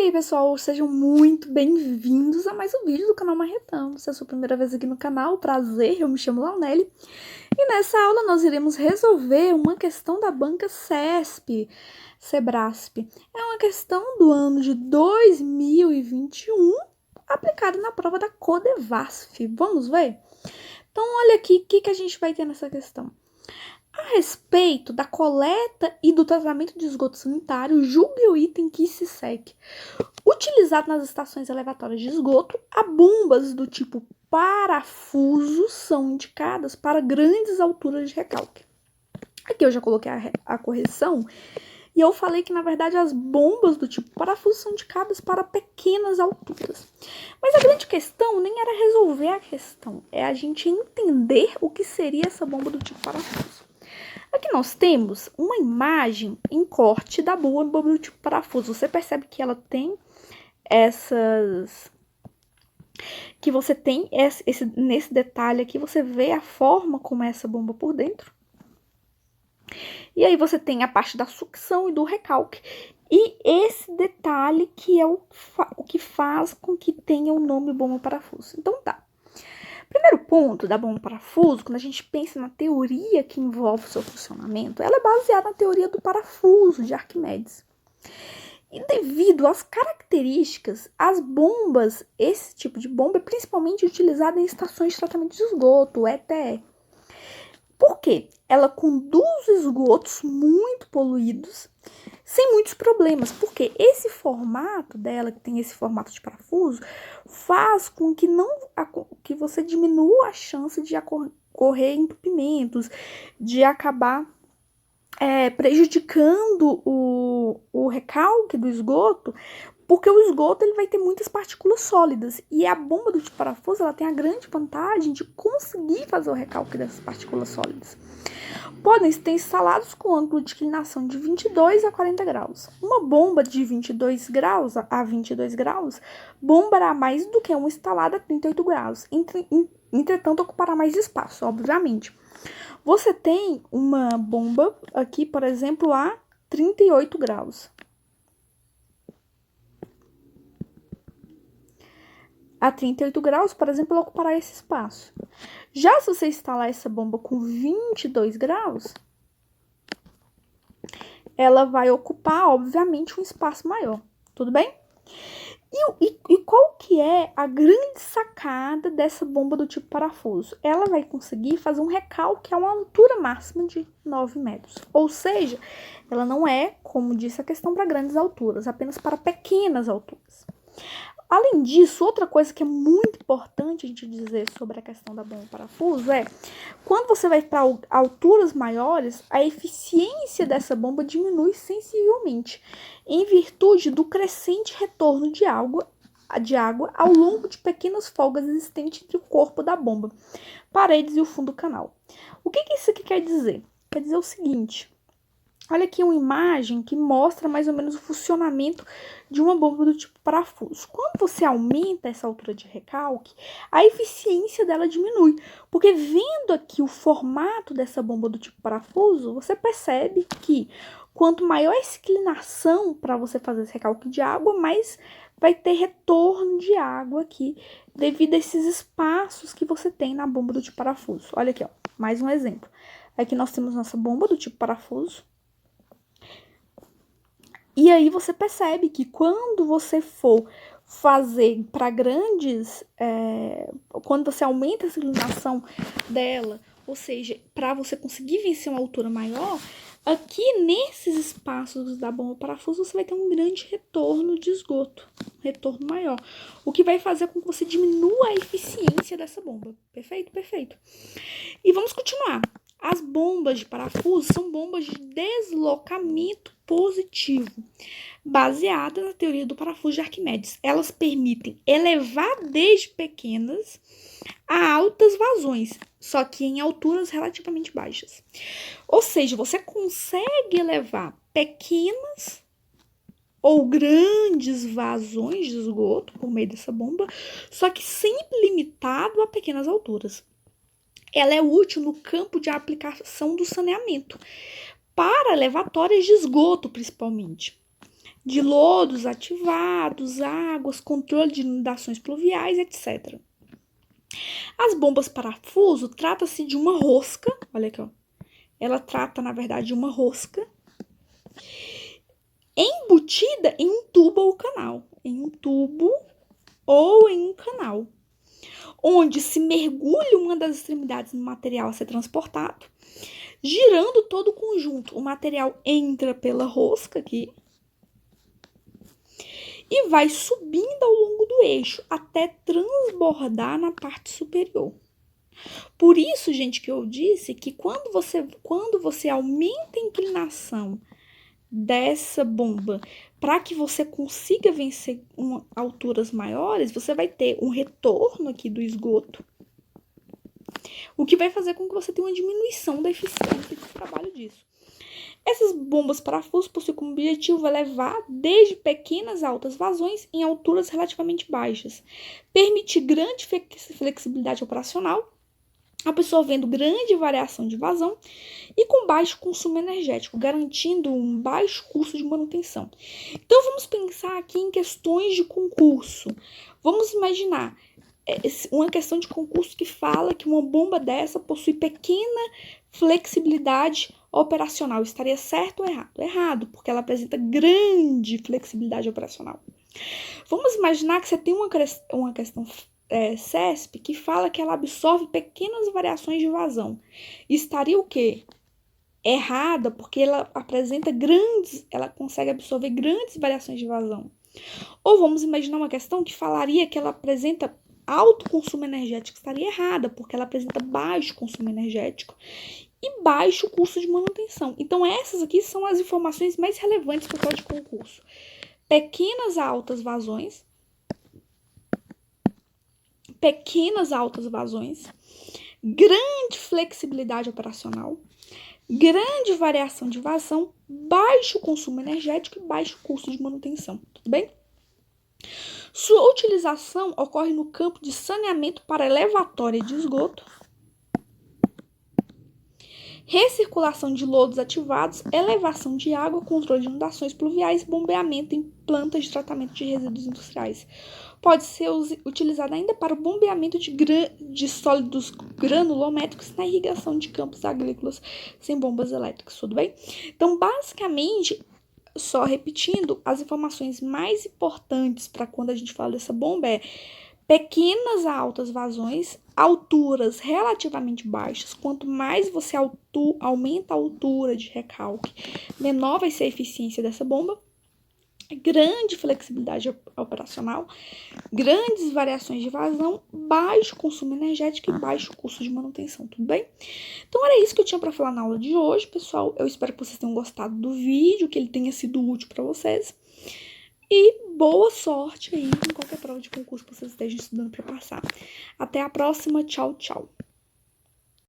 aí, pessoal, sejam muito bem-vindos a mais um vídeo do canal Marretão. Se é a sua primeira vez aqui no canal, prazer, eu me chamo Launelli. E nessa aula nós iremos resolver uma questão da banca Sebrasp. É uma questão do ano de 2021, aplicada na prova da Codevasf. Vamos ver? Então, olha aqui o que a gente vai ter nessa questão. A respeito da coleta e do tratamento de esgoto sanitário, julgue o item que se segue. Utilizado nas estações elevatórias de esgoto, as bombas do tipo parafuso são indicadas para grandes alturas de recalque. Aqui eu já coloquei a correção e eu falei que, na verdade, as bombas do tipo parafuso são indicadas para pequenas alturas. Mas a grande questão nem era resolver a questão, é a gente entender o que seria essa bomba do tipo parafuso. Aqui nós temos uma imagem em corte da bomba do tipo parafuso. Você percebe que ela tem que você tem nesse detalhe aqui, você vê a forma como é essa bomba por dentro. E aí você tem a parte da sucção e do recalque. E esse detalhe que é o que faz com que tenha o nome bomba parafuso. Então tá. Primeiro ponto da bomba parafuso, quando a gente pensa na teoria que envolve o seu funcionamento, ela é baseada na teoria do parafuso de Arquimedes. E devido às características, as bombas, esse tipo de bomba é principalmente utilizada em estações de tratamento de esgoto, ETE. Por quê? Ela conduz esgotos muito poluídos sem muitos problemas, porque esse formato dela, que tem esse formato de parafuso, faz com que você diminua a chance de ocorrer entupimentos, de acabar prejudicando o recalque do esgoto, porque o esgoto ele vai ter muitas partículas sólidas e a bomba do tipo parafuso ela tem a grande vantagem de conseguir fazer o recalque dessas partículas sólidas. Podem ser instalados com ângulo de inclinação de 22 a 40 graus. Uma bomba de 22 graus a 22 graus bombará mais do que uma instalada a 38 graus. Entretanto, ocupará mais espaço, obviamente. Você tem uma bomba aqui, por exemplo, a 38 graus. A 38 graus, por exemplo, ela ocupará esse espaço. Já se você instalar essa bomba com 22 graus, ela vai ocupar, obviamente, um espaço maior. Tudo bem? E qual que é a grande sacada dessa bomba do tipo parafuso? Ela vai conseguir fazer um recalque a uma altura máxima de 9 metros. Ou seja, ela não é, como disse a questão, para grandes alturas, apenas para pequenas alturas. Além disso, outra coisa que é muito importante a gente dizer sobre a questão da bomba parafuso é, quando você vai para alturas maiores, a eficiência dessa bomba diminui sensivelmente, em virtude do crescente retorno de água ao longo de pequenas folgas existentes entre o corpo da bomba, paredes e o fundo do canal. O que isso aqui quer dizer? Quer dizer o seguinte. Olha aqui uma imagem que mostra mais ou menos o funcionamento de uma bomba do tipo parafuso. Quando você aumenta essa altura de recalque, a eficiência dela diminui. Porque vendo aqui o formato dessa bomba do tipo parafuso, você percebe que quanto maior essa inclinação para você fazer esse recalque de água, mais vai ter retorno de água aqui, devido a esses espaços que você tem na bomba do tipo parafuso. Olha aqui, ó, mais um exemplo. Aqui nós temos nossa bomba do tipo parafuso. E aí você percebe que quando você for fazer para grandes, quando você aumenta a inclinação dela, ou seja, para você conseguir vencer uma altura maior, aqui nesses espaços da bomba parafuso você vai ter um grande retorno de esgoto, retorno maior, o que vai fazer com que você diminua a eficiência dessa bomba. Perfeito? Perfeito. E vamos continuar. As bombas de parafuso são bombas de deslocamento positivo, baseadas na teoria do parafuso de Arquimedes. Elas permitem elevar desde pequenas a altas vazões, só que em alturas relativamente baixas. Ou seja, você consegue elevar pequenas ou grandes vazões de esgoto por meio dessa bomba, só que sempre limitado a pequenas alturas. Ela é útil no campo de aplicação do saneamento, para levatórias de esgoto, principalmente. de lodos ativados, águas, controle de inundações pluviais, etc. As bombas parafuso trata-se de uma rosca, olha aqui, ó. Ela trata, na verdade, de uma rosca embutida em um tubo ou canal, em um tubo ou em um canal, onde se mergulha uma das extremidades no material a ser transportado, girando todo o conjunto. O material entra pela rosca aqui e vai subindo ao longo do eixo até transbordar na parte superior. Por isso, gente, que eu disse que quando você aumenta a inclinação dessa bomba para que você consiga vencer alturas maiores, você vai ter um retorno aqui do esgoto, o que vai fazer com que você tenha uma diminuição da eficiência do trabalho disso. Essas bombas parafuso possuem como objetivo elevar desde pequenas a altas vazões em alturas relativamente baixas, permitir grande flexibilidade operacional, absorvendo grande variação de vazão e com baixo consumo energético, garantindo um baixo custo de manutenção. Então, vamos pensar aqui em questões de concurso. Vamos imaginar uma questão de concurso que fala que uma bomba dessa possui pequena flexibilidade operacional. Estaria certo ou errado? Errado, porque ela apresenta grande flexibilidade operacional. Vamos imaginar que você tem uma questão CESP que fala que ela absorve pequenas variações de vazão. Estaria o quê? Errada, porque ela consegue absorver grandes variações de vazão. Ou vamos imaginar uma questão que falaria que ela apresenta alto consumo energético. Estaria errada, porque ela apresenta baixo consumo energético e baixo custo de manutenção. Então, essas aqui são as informações mais relevantes para o código de concurso. Pequenas a altas vazões, grande flexibilidade operacional, grande variação de vazão, baixo consumo energético e baixo custo de manutenção. Tudo bem? Sua utilização ocorre no campo de saneamento para elevatória de esgoto, recirculação de lodos ativados, elevação de água, controle de inundações pluviais, bombeamento em plantas de tratamento de resíduos industriais. Pode ser utilizada ainda para o bombeamento de sólidos granulométricos na irrigação de campos agrícolas sem bombas elétricas, tudo bem? Então, basicamente, só repetindo, as informações mais importantes para quando a gente fala dessa bomba é pequenas a altas vazões, alturas relativamente baixas. Quanto mais você aumenta a altura de recalque, menor vai ser a eficiência dessa bomba. Grande flexibilidade operacional, grandes variações de vazão, baixo consumo energético e baixo custo de manutenção, tudo bem? Então, era isso que eu tinha para falar na aula de hoje, pessoal. Eu espero que vocês tenham gostado do vídeo, que ele tenha sido útil para vocês. E boa sorte aí em qualquer prova de concurso que vocês estejam estudando para passar. Até a próxima. Tchau, tchau.